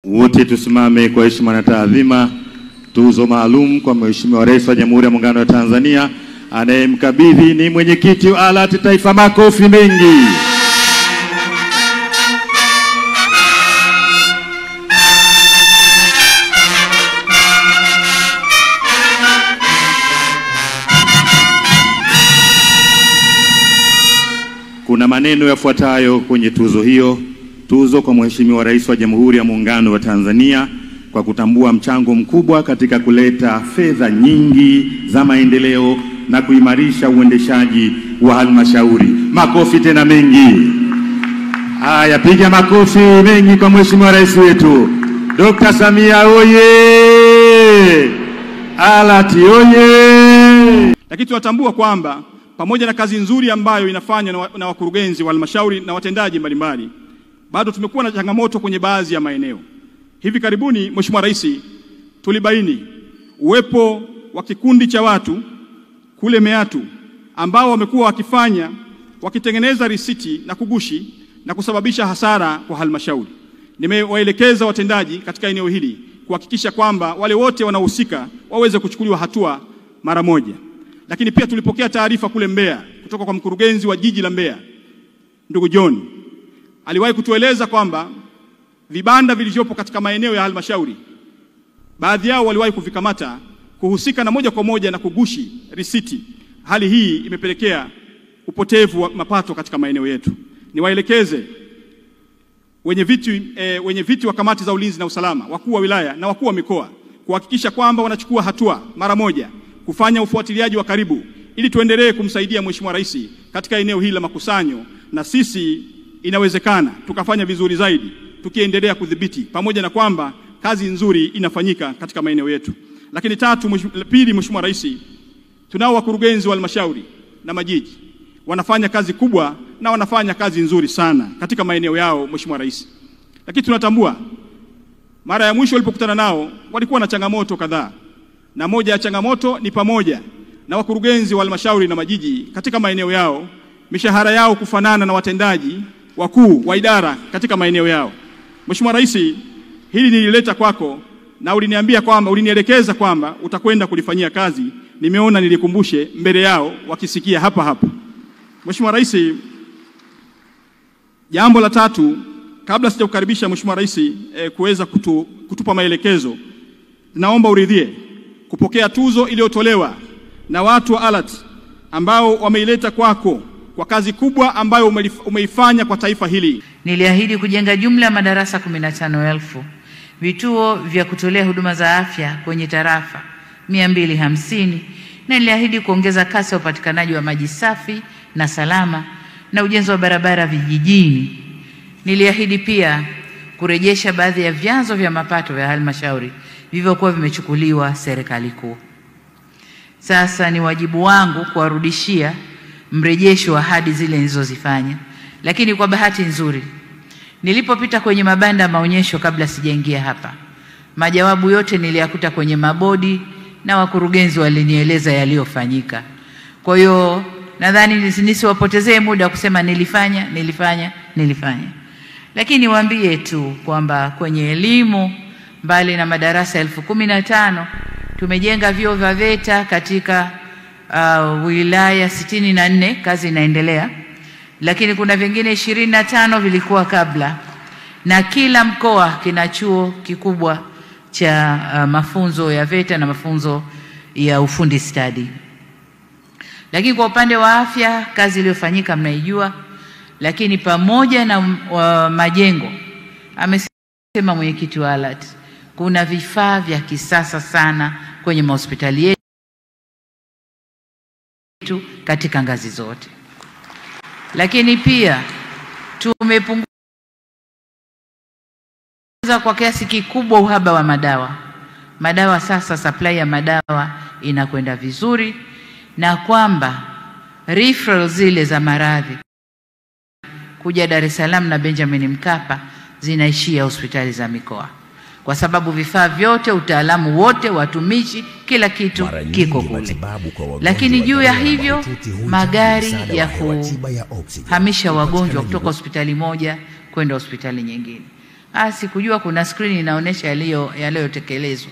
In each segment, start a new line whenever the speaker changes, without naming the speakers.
Wote tusimame kwa heshima na taadhima. Tuzo maalum kwa Mheshimiwa Rais wa Jamhuri ya Muungano wa Tanzania, anayemkabidhi ni mwenyekiti wa ALAT Taifa. Makofi mengi. Kuna maneno yafuatayo kwenye tuzo hiyo. Tuzo kwa Mheshimiwa Rais wa Jamhuri ya Muungano wa Tanzania kwa kutambua mchango mkubwa katika kuleta fedha nyingi za maendeleo na kuimarisha uendeshaji wa halmashauri. Makofi tena mengi. Haya, piga makofi mengi kwa Mheshimiwa Rais wetu. Dr. Samia oye! ALAT oye!
Lakini tunatambua kwamba pamoja na kazi nzuri ambayo inafanywa na wakurugenzi wa halmashauri na watendaji mbalimbali, bado tumekuwa na changamoto kwenye baadhi ya maeneo. Hivi karibuni Mheshimiwa Rais, tulibaini uwepo wa kikundi cha watu kule Meatu ambao wamekuwa wakitengeneza risiti na kugushi na kusababisha hasara kwa halmashauri. Nimewaelekeza watendaji katika eneo hili kuhakikisha kwamba wale wote wanaohusika waweze kuchukuliwa hatua mara moja. Lakini pia tulipokea taarifa kule Mbeya kutoka kwa mkurugenzi wa jiji la Mbeya, ndugu John. Aliwahi kutueleza kwamba vibanda vilivyopo katika maeneo ya halmashauri, baadhi yao waliwahi kuvikamata kuhusika na moja kwa moja na kugushi risiti. Hali hii imepelekea upotevu wa mapato katika maeneo yetu. Niwaelekeze wenye viti wa kamati za ulinzi na usalama, wakuu wa wilaya na wakuu wa mikoa kuhakikisha kwamba wanachukua hatua mara moja kufanya ufuatiliaji wa karibu ili tuendelee kumsaidia Mheshimiwa Rais katika eneo hili la makusanyo, na sisi inawezekana tukafanya vizuri zaidi tukiendelea kudhibiti, pamoja na kwamba kazi nzuri inafanyika katika maeneo yetu. Lakini pili, Mheshimiwa Rais, tunao wakurugenzi wa halmashauri na majiji wanafanya kazi kubwa na wanafanya kazi nzuri sana katika maeneo yao, Mheshimiwa Rais. Lakini tunatambua mara ya mwisho walipokutana nao walikuwa na changamoto kadhaa, na moja ya changamoto ni pamoja na wakurugenzi wa halmashauri na majiji katika maeneo yao mishahara yao kufanana na watendaji wakuu wa idara katika maeneo yao. Mheshimiwa Rais, hili nilileta kwako na ulinielekeza kwamba utakwenda kulifanyia kazi. Nimeona nilikumbushe mbele yao wakisikia hapa hapa. Mheshimiwa Rais, jambo la tatu, kabla sijakukaribisha Mheshimiwa Rais kuweza kutupa maelekezo, naomba uridhie kupokea tuzo iliyotolewa na watu wa ALAT ambao wameileta kwako kwa kazi kubwa ambayo umeifanya kwa taifa hili.
Niliahidi kujenga jumla ya madarasa 15,000, vituo vya kutolea huduma za afya kwenye tarafa 250, na niliahidi kuongeza kasi ya upatikanaji wa maji safi na salama na ujenzi wa barabara vijijini. Niliahidi pia kurejesha baadhi ya vyanzo vya mapato vya halmashauri vilivyokuwa vimechukuliwa serikali kuu. Sasa ni wajibu wangu kuwarudishia mrejesho wa ahadi zile nilizozifanya. Lakini kwa bahati nzuri, nilipopita kwenye mabanda maonyesho kabla sijaingia hapa, majawabu yote niliyakuta kwenye mabodi na wakurugenzi walinieleza yaliyofanyika. Kwa hiyo nadhani nisiwapotezee muda kusema nilifanya. Lakini niwaambie tu kwamba kwenye elimu, mbali na madarasa 15,000, tumejenga vyuo vya VETA katika wilaya 64, kazi inaendelea. Lakini kuna vingine 25 vilikuwa kabla, na kila mkoa kina chuo kikubwa cha mafunzo ya VETA na mafunzo ya ufundi stadi. Lakini kwa upande wa afya, kazi iliyofanyika mnaijua. Lakini pamoja na majengo, amesema mwenyekiti wa ALAT, kuna vifaa vya kisasa sana kwenye mahospitali yetu katika ngazi zote. Lakini pia tumepunguza kwa kiasi kikubwa uhaba wa madawa. Sasa supply ya madawa inakwenda vizuri, na kwamba referral zile za maradhi kuja Dar es Salaam na Benjamin Mkapa zinaishia hospitali za mikoa, kwa sababu vifaa vyote, utaalamu wote, watumishi, kila kitu kiko kule. Lakini juu ya hivyo, magari ya kuhamisha wagonjwa kutoka hospitali moja kwenda hospitali nyingine. Sikujua kuna screen inaonyesha yaliyotekelezwa.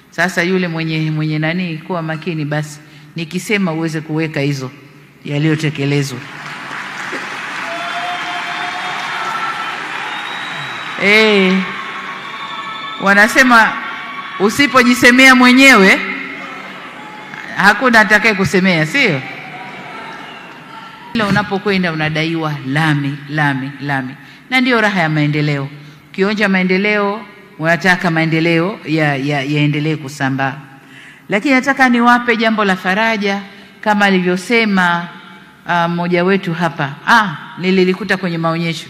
Sasa yule mwenye nani, kuwa makini basi nikisema uweze kuweka hizo yaliyotekelezwa. Wanasema usipojisemea mwenyewe hakuna atakaye kusemea, sio? Kila unapokwenda unadaiwa lami. Na ndio raha ya maendeleo. Ukionja maendeleo, unataka maendeleo yaendelee kusambaa. Lakini nataka niwape jambo la faraja kama alivyosema mmoja wetu hapa. Nililikuta kwenye maonyesho.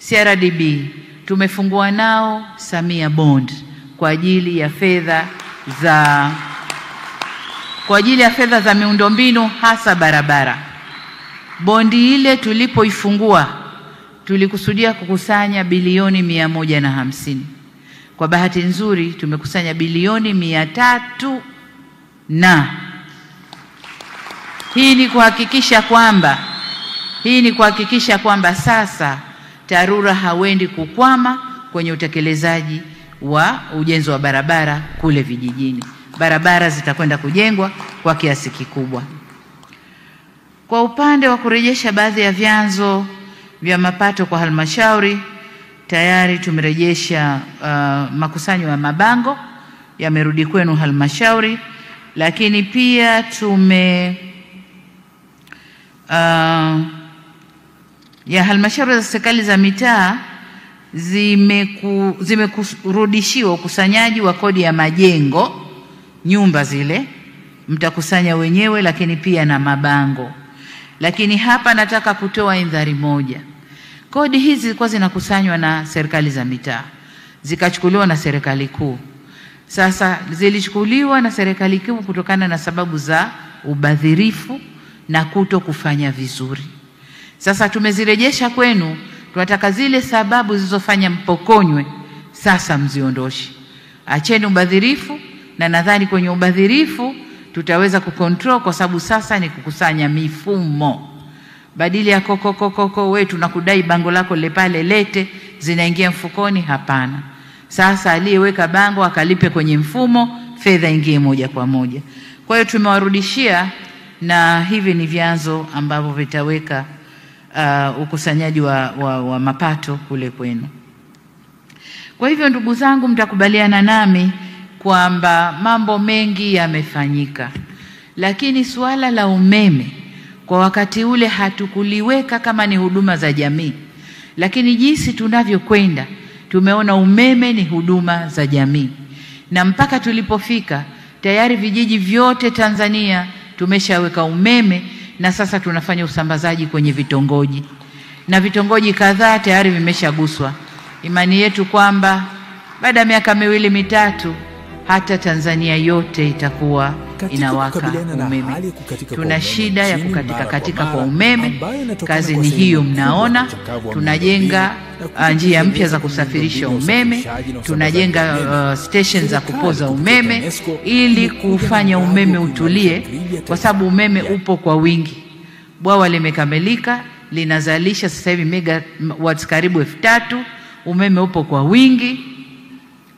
CRDB tumefungua nao Samia Bond kwa ajili ya fedha za miundombinu, hasa barabara. Bondi ile tulipoifungua tulikusudia kukusanya bilioni 150. Kwa bahati nzuri tumekusanya bilioni 300, na hii ni kuhakikisha kwamba sasa TARURA hawendi kukwama kwenye utekelezaji wa ujenzi wa barabara kule vijijini. Barabara zitakwenda kujengwa kwa kiasi kikubwa. Kwa upande wa kurejesha baadhi ya vyanzo vya mapato kwa halmashauri, tayari tumerejesha makusanyo ya mabango yamerudi kwenu halmashauri, lakini pia halmashauri za serikali za mitaa zimekurudishiwa ukusanyaji wa kodi ya majengo, nyumba zile mtakusanya wenyewe, lakini pia na mabango. Lakini hapa nataka kutoa indhari moja. Kodi hizi zilikuwa zinakusanywa na serikali za mitaa, zikachukuliwa na serikali kuu. Sasa zilichukuliwa na serikali kuu kutokana na sababu za ubadhirifu na kuto kufanya vizuri. Sasa tumezirejesha kwenu, tunataka zile sababu zilizofanya mpokonywe sasa mziondoshe. Acheni ubadhirifu, na nadhani kwenye ubadhirifu tutaweza kucontrol, kwa sababu sasa ni kukusanya mifumo. Badili ya koko wetu na kudai bango lako le pale lete zinaingia mfukoni, hapana. Sasa aliyeweka bango akalipe kwenye mfumo, fedha ingie moja kwa moja. Kwa hiyo tumewarudishia, na hivi ni vyanzo ambavyo vitaweka ukusanyaji wa mapato kule kwenu. Kwa hivyo ndugu zangu, mtakubaliana nami kwamba mambo mengi yamefanyika, lakini suala la umeme kwa wakati ule hatukuliweka kama ni huduma za jamii, lakini jinsi tunavyokwenda tumeona umeme ni huduma za jamii, na mpaka tulipofika tayari vijiji vyote Tanzania tumeshaweka umeme, na sasa tunafanya usambazaji kwenye vitongoji, na vitongoji kadhaa tayari vimeshaguswa. Imani yetu kwamba baada ya miaka 2-3 hata Tanzania yote itakuwa inawaka umeme. Tuna shida ya kukatika kwa umeme. Kazi ni hiyo, mnaona tunajenga njia mpya za kusafirisha umeme, tunajenga stations za kupoza umeme ili kufanya umeme utulie, kwa sababu umeme upo kwa wingi. Bwawa limekamilika, linazalisha sasa hivi megawatts karibu 3000. Umeme upo kwa wingi,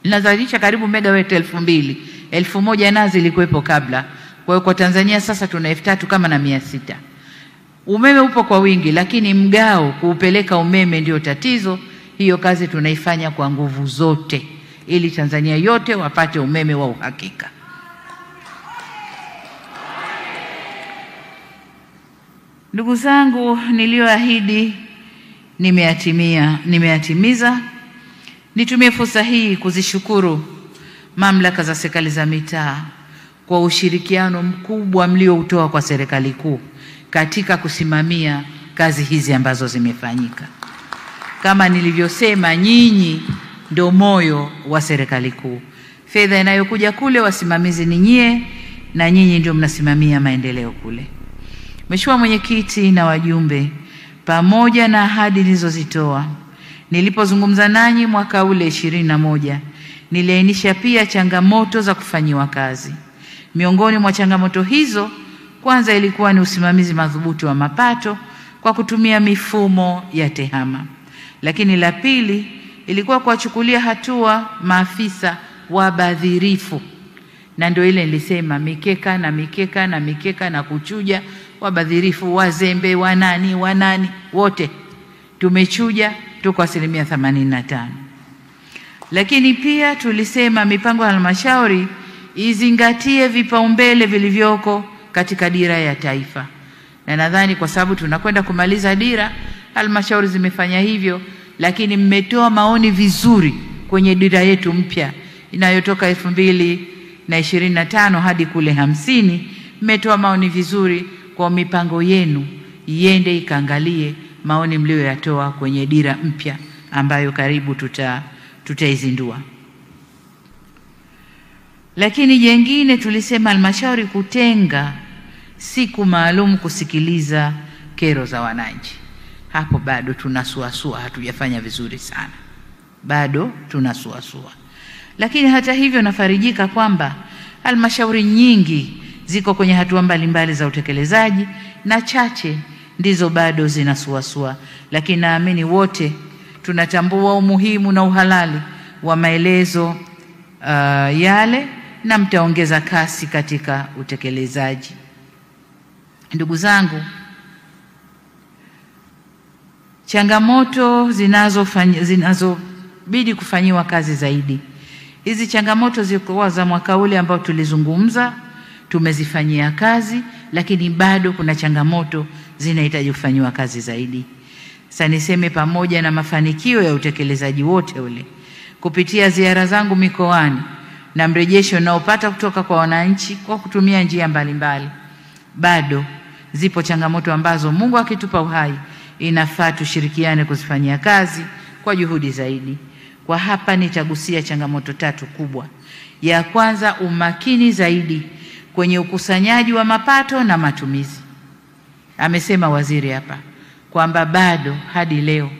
linazalisha karibu megawatts 2000. 1000 nazo zilikuwepo kabla. Kwa hiyo kwa Tanzania sasa tuna 3000 kama na 600. Umeme upo kwa wingi, lakini mgao kuupeleka umeme ndio tatizo. Hiyo kazi tunaifanya kwa nguvu zote ili Tanzania yote wapate umeme wa uhakika. Ndugu zangu, niliyoahidi nimeyatimiza. Nitumie fursa hii kuzishukuru mamlaka za serikali za mitaa kwa ushirikiano mkubwa mlioutoa kwa serikali kuu katika kusimamia kazi hizi ambazo zimefanyika. Kama nilivyosema, nyinyi ndio moyo wa serikali kuu. Fedha inayokuja kule, wasimamizi ni nyie, na nyinyi ndio mnasimamia maendeleo kule. Mheshimiwa Mwenyekiti na wajumbe, pamoja na ahadi nilizozitoa nilipozungumza nanyi mwaka ule 21, niliainisha pia changamoto za kufanyiwa kazi. Miongoni mwa changamoto hizo, kwanza ilikuwa ni usimamizi madhubuti wa mapato kwa kutumia mifumo ya TEHAMA. Lakini la pili ilikuwa kuwachukulia hatua maafisa wabadhirifu, na ndio ile nilisema mikeka na mikeka na mikeka na kuchuja wabadhirifu, wazembe, wanani wote tumechuja, tuko 85%. Lakini pia tulisema mipango ya halmashauri izingatie vipaumbele vilivyoko katika dira ya taifa, na nadhani kwa sababu tunakwenda kumaliza dira, halmashauri zimefanya hivyo, lakini mmetoa maoni vizuri kwenye dira yetu mpya inayotoka 2025 hadi kule 50. Mmetoa maoni vizuri kwa mipango yenu iende ikaangalie maoni mlioyatoa kwenye dira mpya ambayo karibu tutaizindua. Lakini jengine tulisema halmashauri kutenga siku maalum kusikiliza kero za wananchi. Hapo bado tunasuasua, hatujafanya vizuri sana, bado tunasuasua. Lakini hata hivyo nafarijika kwamba halmashauri nyingi ziko kwenye hatua mbalimbali za utekelezaji na chache ndizo bado zinasuasua, lakini naamini wote tunatambua umuhimu na uhalali wa maelezo yale na mtaongeza kasi katika utekelezaji. Ndugu zangu, changamoto zinazobidi kufanyiwa kazi zaidi. Hizi changamoto zilikuwa za mwaka ule ambao tulizungumza, tumezifanyia kazi, lakini bado kuna changamoto zinahitaji kufanyiwa kazi zaidi. Sasa niseme pamoja na mafanikio ya utekelezaji wote ule, kupitia ziara zangu mikoani na mrejesho naopata kutoka kwa wananchi kwa kutumia njia mbalimbali, bado zipo changamoto ambazo Mungu akitupa uhai inafaa tushirikiane kuzifanyia kazi kwa juhudi zaidi. Kwa hapa nitagusia changamoto 3 kubwa. Ya kwanza, umakini zaidi kwenye ukusanyaji wa mapato na matumizi. Amesema waziri hapa kwamba bado hadi leo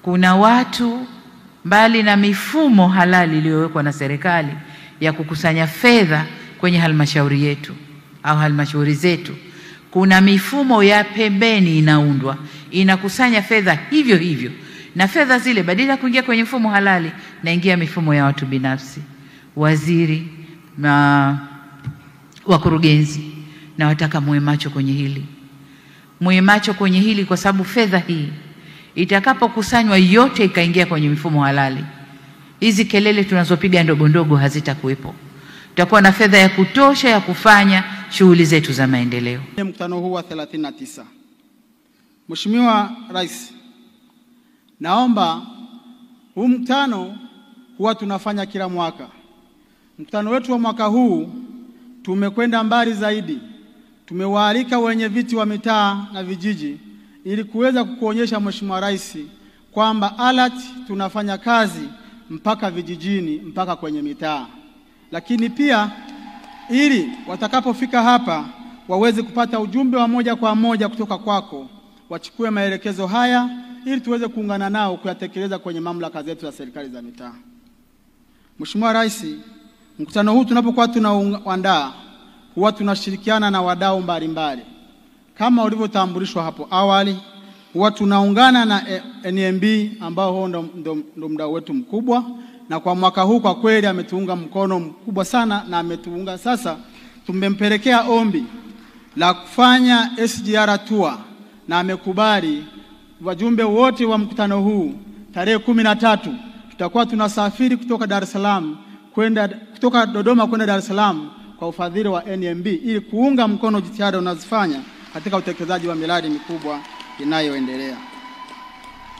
kuna watu, mbali na mifumo halali iliyowekwa na serikali ya kukusanya fedha kwenye halmashauri yetu au halmashauri zetu, kuna mifumo ya pembeni inaundwa, inakusanya fedha hivyo hivyo, na fedha zile badala ya kuingia kwenye mfumo halali naingia mifumo ya watu binafsi. Waziri na wakurugenzi, na wataka muwe macho kwenye hili. Muwe macho kwenye hili, kwa sababu fedha hii itakapokusanywa yote ikaingia kwenye mifumo halali, hizi kelele tunazopiga ndogo ndogo hazitakuwepo. Tutakuwa na fedha ya kutosha ya kufanya shughuli zetu za maendeleo.
Mkutano huu wa 39. Mheshimiwa Rais, naomba huu mkutano huwa tunafanya kila mwaka. Mkutano wetu wa mwaka huu tumekwenda mbali zaidi. Tumewaalika wenye viti wa mitaa na vijiji ili kuweza kukuonyesha Mheshimiwa Rais kwamba ALAT tunafanya kazi mpaka vijijini, mpaka kwenye mitaa. Lakini pia ili watakapofika hapa waweze kupata ujumbe wa moja kwa moja kutoka kwako, wachukue maelekezo haya ili tuweze kuungana nao kuyatekeleza kwenye mamlaka zetu za serikali za mitaa. Mheshimiwa Rais, mkutano huu tunapokuwa tunauandaa huwa tunashirikiana na wadau mbalimbali. Kama ulivyotambulishwa hapo awali, huwa tunaungana na NMB ambao ndo mdau wetu mkubwa, na kwa mwaka huu kwa kweli ametuunga mkono mkubwa sana, na ametuunga sasa. Tumempelekea ombi la kufanya SGR tour na amekubali. Wajumbe wote wa mkutano huu tarehe 13 tutakuwa tunasafiri kutoka Dar es Salaam kutoka Dodoma kwenda Dar es Salaam kwa ufadhili wa NMB ili kuunga mkono jitihada unazofanya katika utekelezaji wa miradi mikubwa inayoendelea.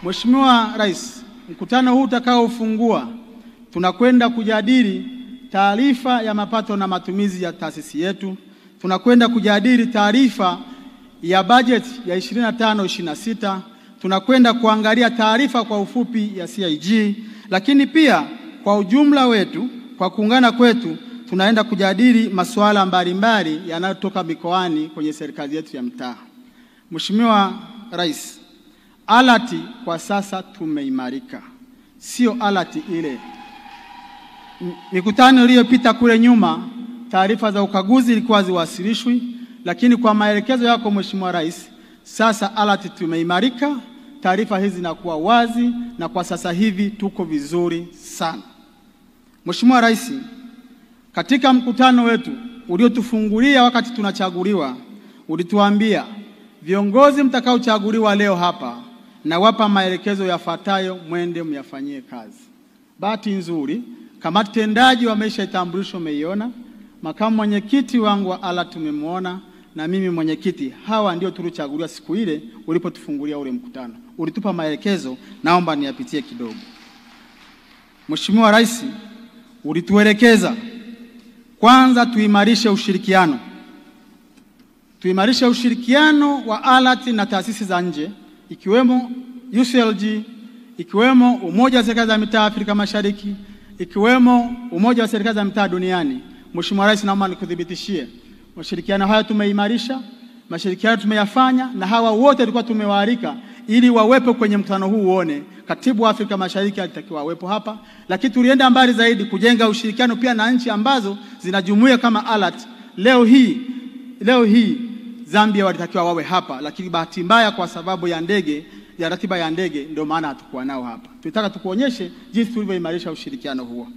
Mheshimiwa Rais, mkutano huu utakaofungua tunakwenda kujadili taarifa ya mapato na matumizi ya taasisi yetu. Tunakwenda kujadili taarifa ya bajeti ya 25-26. Tunakwenda kuangalia taarifa kwa ufupi ya CIG, lakini pia kwa ujumla wetu, kwa kuungana kwetu, tunaenda kujadili masuala mbalimbali yanayotoka mikoani kwenye serikali yetu ya mtaa. Mheshimiwa Rais, ALAT kwa sasa tumeimarika, sio ALAT ile. Mikutano iliyopita kule nyuma, taarifa za ukaguzi ilikuwa ziwasilishwi, lakini kwa maelekezo yako Mheshimiwa Rais, sasa ALAT tumeimarika, taarifa hizi zinakuwa wazi, na kwa sasa hivi tuko vizuri sana. Mheshimiwa Rais, katika mkutano wetu uliotufungulia wakati tunachaguliwa, ulituambia viongozi mtakaochaguliwa leo hapa na wapa maelekezo yafuatayo, mwende myafanyie kazi. Bahati nzuri kamati tendaji wameshaitambulishwa, umeiona. Makamu mwenyekiti wangu wa ALAT tumemwona, na mimi mwenyekiti. Hawa ndio tulichaguliwa siku ile ulipotufungulia ule mkutano. Ulitupa maelekezo, naomba niyapitie kidogo. Mheshimiwa Rais, ulituelekeza kwanza tuimarishe ushirikiano. Tuimarishe ushirikiano wa ALAT na taasisi za nje, ikiwemo UCLG, ikiwemo Umoja wa Serikali za Mitaa Afrika Mashariki, ikiwemo Umoja wa Serikali za Mitaa duniani. Mheshimiwa Rais, naomba nikuthibitishie mashirikiano haya tumeimarisha, mashirikiano tumeyafanya, na hawa wote tulikuwa tumewaalika ili wawepo kwenye mkutano huu. Uone Katibu wa Afrika Mashariki alitakiwa awepo hapa, lakini tulienda mbali zaidi kujenga ushirikiano pia na nchi ambazo zinajumuia kama ALAT. Leo hii Zambia walitakiwa wawe hapa, lakini bahati mbaya kwa sababu ya ratiba ya ndege ndio maana hatukuwa nao hapa. Tulitaka tukuonyeshe jinsi tulivyoimarisha ushirikiano huo.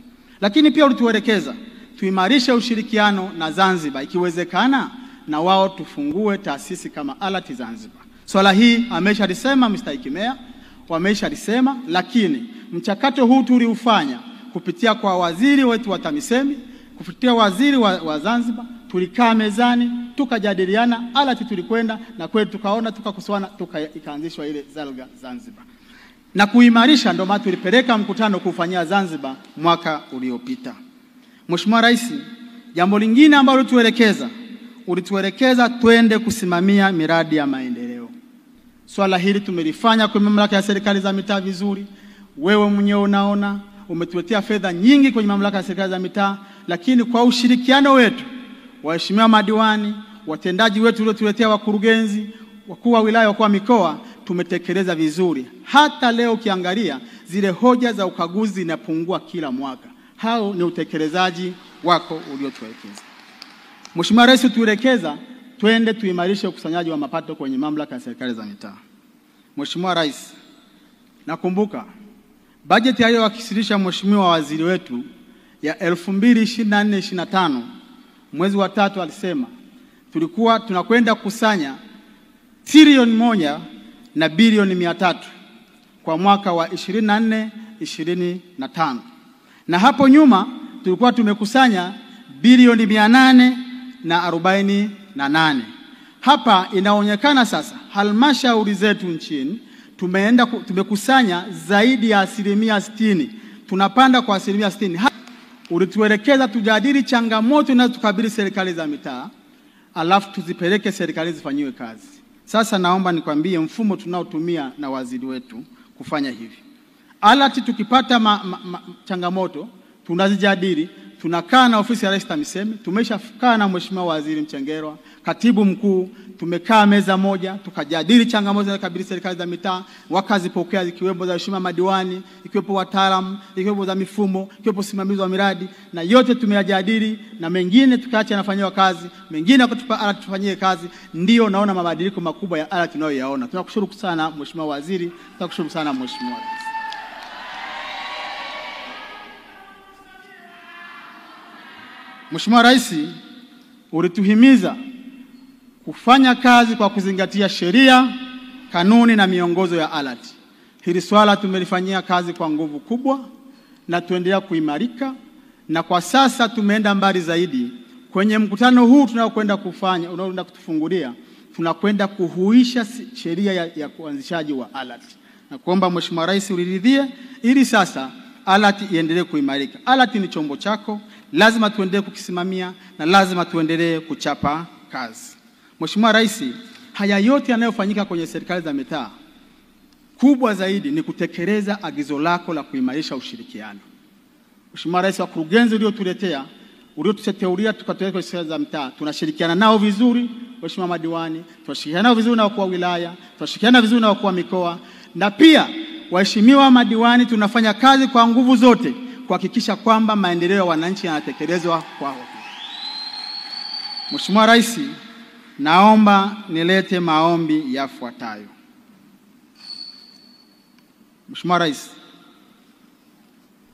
Lakini pia ulituelekeza tuimarishe ushirikiano na Zanzibar, ikiwezekana na wao tufungue taasisi kama ALAT Zanzibar. Swala hii ameshalisema Mstahiki Meya, wameshalisema, lakini mchakato huu tuliufanya kupitia kwa waziri wetu wa TAMISEMI, kupitia waziri wa Zanzibar. Tulikaa mezani, tukajadiliana, ALAT tulikwenda na kweli tukaona, tukakusuana, ikaanzishwa ile ZALGA Zanzibar. Na kuimarisha ndio maana tulipeleka mkutano kufanyia Zanzibar mwaka uliopita. Mheshimiwa Rais, jambo lingine ambalo ulituelekeza twende kusimamia miradi ya maendeleo. Swala hili tumelifanya kwa mamlaka ya serikali za mitaa vizuri. Wewe mwenyewe unaona umetuletea fedha nyingi kwenye mamlaka ya serikali za mitaa, lakini kwa ushirikiano wetu, waheshimiwa madiwani, watendaji wetu uliotuletea, wakurugenzi, wakuu wa wilaya, wakuu wa mikoa, tumetekeleza vizuri. Hata leo ukiangalia zile hoja za ukaguzi zinapungua kila mwaka. Hao ni utekelezaji wako uliotuelekeza. Mheshimiwa Rais, tuelekeza twende tuimarishe ukusanyaji wa mapato kwenye mamlaka ya serikali za mitaa. Mheshimiwa Rais, nakumbuka bajeti aliyowasilisha Mheshimiwa waziri wetu ya 2024-25 mwezi wa 3 alisema tulikuwa tunakwenda kusanya trilioni 1 na bilioni 300 kwa mwaka wa 24-25. Na hapo nyuma tulikuwa tumekusanya bilioni 848. Hapa inaonekana sasa halmashauri zetu nchini tumekusanya zaidi ya 60%. Tunapanda kwa 60%. Ulituelekeza tujadili changamoto na tukabili serikali za mitaa, alafu tuzipeleke serikali zifanyiwe kazi. Sasa naomba nikwambie mfumo tunaotumia na waziri wetu kufanya hivi. ALAT tukipata changamoto tunazijadili, tunakaa na ofisi ya Rais TAMISEMI, tumeshakaa na Mheshimiwa Waziri Mchengerwa, Katibu Mkuu, tumekaa meza moja, tukajadili changamoto za kabili serikali za mitaa, wakazipokea, ikiwepo za waheshimiwa madiwani, ikiwepo wataalamu, ikiwepo za mifumo, ikiwepo simamizi wa miradi, na yote tumeyajadili, na mengine tukaacha yanafanywa kazi, mengine wakatupa ALAT tufanyie kazi. Ndio naona mabadiliko makubwa ya ALAT tunayoyaona. Tunakushukuru sana Mheshimiwa Waziri, tunakushukuru sana Mheshimiwa Rais. Mheshimiwa Rais, ulituhimiza kufanya kazi kwa kuzingatia sheria, kanuni na miongozo ya ALAT. Hili swala tumelifanyia kazi kwa nguvu kubwa na tuendelea kuimarika, na kwa sasa tumeenda mbali zaidi. Kwenye mkutano huu tunaokwenda kufanya, unaoenda kutufungulia, tunakwenda kuhuisha sheria ya kuanzishaji wa ALAT. Na kuomba Mheshimiwa Rais uliridhie ili sasa ALAT iendelee kuimarika. ALAT ni chombo chako, lazima tuendelee kukisimamia na lazima tuendelee kuchapa kazi. Mheshimiwa Rais, haya yote yanayofanyika kwenye serikali za mitaa, kubwa zaidi ni kutekeleza agizo lako la kuimarisha ushirikiano. Mheshimiwa Rais, wakurugenzi uliotuseteulia tukateulia kwenye serikali za mitaa, tunashirikiana nao vizuri. Mheshimiwa madiwani, tunashirikiana nao vizuri na wakuu wa wilaya, tunashirikiana vizuri na wakuu wa mikoa, na pia waheshimiwa madiwani tunafanya kazi kwa nguvu zote kuhakikisha kwamba maendeleo ya wananchi yanatekelezwa kwa wote. Mheshimiwa Rais, naomba nilete maombi yafuatayo. Mheshimiwa Rais,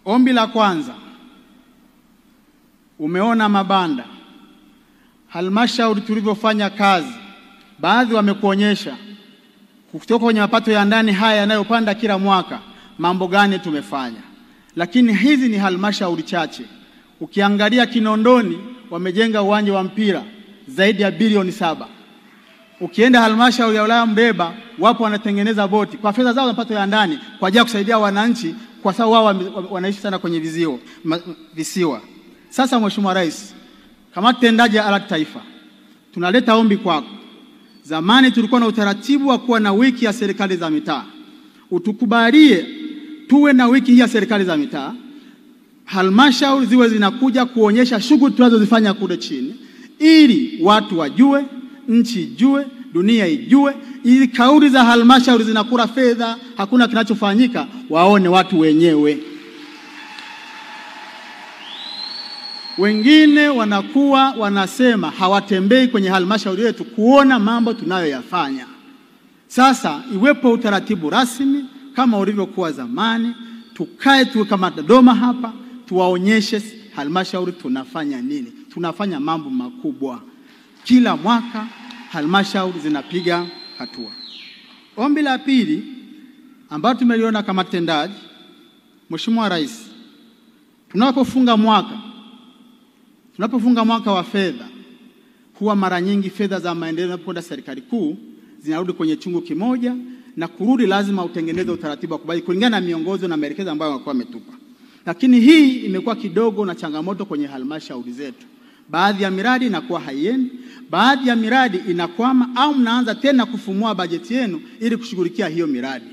ombi la kwanza, umeona mabanda halmashauri tulivyofanya kazi, baadhi wamekuonyesha kutoka kwenye mapato ya ndani haya yanayopanda kila mwaka mambo gani tumefanya, lakini hizi ni halmashauri chache. Ukiangalia Kinondoni wamejenga uwanja wa mpira zaidi ya bilioni 7. Ukienda halmashauri ya wilaya Mbeba wapo wanatengeneza boti kwa fedha zao za mapato ya ndani kwa ajili ya kusaidia wananchi, kwa sababu wao wanaishi sana kwenye visiwa. Sasa Mheshimiwa Rais, kamati tendaji ya ALAT Taifa, tunaleta ombi kwako. Zamani tulikuwa na utaratibu wa kuwa na wiki ya serikali za mitaa. Utukubalie tuwe na wiki hii ya serikali za mitaa. Halmashauri ziwe zinakuja kuonyesha shughuli tunazozifanya kule chini, ili watu wajue, nchi ijue, dunia ijue, ili kauli za halmashauri zinakula fedha, hakuna kinachofanyika, waone watu wenyewe. Wengine wanakuwa wanasema hawatembei kwenye halmashauri yetu kuona mambo tunayoyafanya. Sasa iwepo utaratibu rasmi kama ulivyokuwa zamani, tukae tu kama Dodoma hapa, tuwaonyeshe halmashauri tunafanya nini. Tunafanya mambo makubwa. Kila mwaka halmashauri zinapiga hatua. Ombi la pili ambalo tumeliona kama tendaji, Mheshimiwa Rais, tunapofunga mwaka wa fedha, huwa mara nyingi fedha za maendeleo zinapokwenda serikali kuu zinarudi kwenye chungu kimoja, na kurudi lazima utengeneze utaratibu wa kubadili kulingana na miongozo na maelekezo ambayo wanakuwa wametupa. Lakini hii imekuwa kidogo na changamoto kwenye halmashauri zetu. Baadhi ya miradi inakuwa haiendi, baadhi ya miradi inakwama, au mnaanza tena kufumua bajeti yenu ili kushughulikia hiyo miradi.